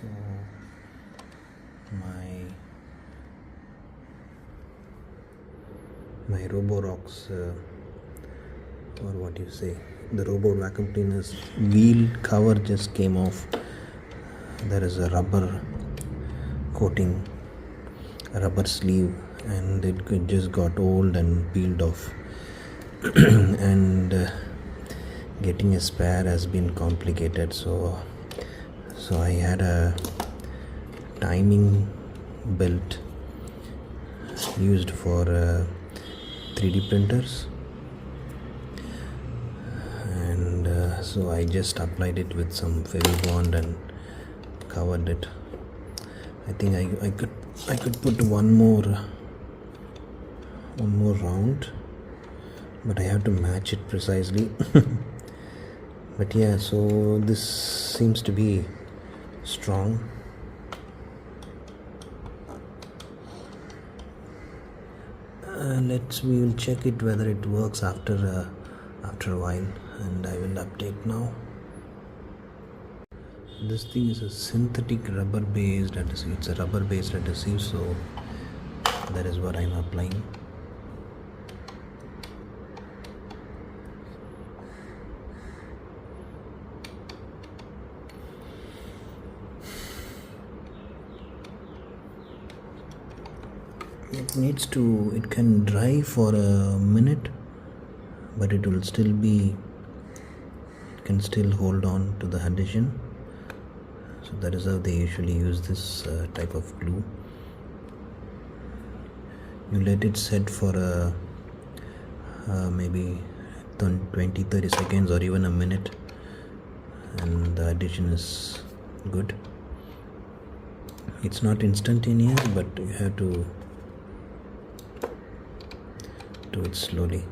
So my robo rocks, or what you say, the robo vacuum cleaner's wheel cover just came off. There is a rubber coating, a rubber sleeve, and it just got old and peeled off. And getting a spare has been complicated, so I had a timing belt used for 3D printers, and so I just applied it with some Fevibond and covered it. I think I could put one more round, but I have to match it precisely. But yeah, so this seems to be strong. We will check it whether it works after a while, and I will update now. This thing is a synthetic rubber based adhesive. It's a rubber based adhesive, so that is what I'm applying. It can dry for a minute, but it can still hold on to the adhesion. So that is how they usually use this type of glue. You let it set for maybe 20-30 seconds or even a minute, and the adhesion is good. It's not instantaneous, but you have to do it slowly.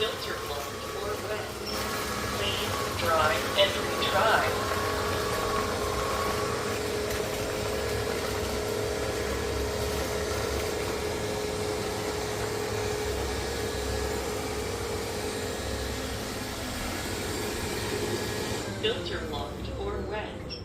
Filter plunge or wet. Clean, dry, and retry. Filter locked or wet.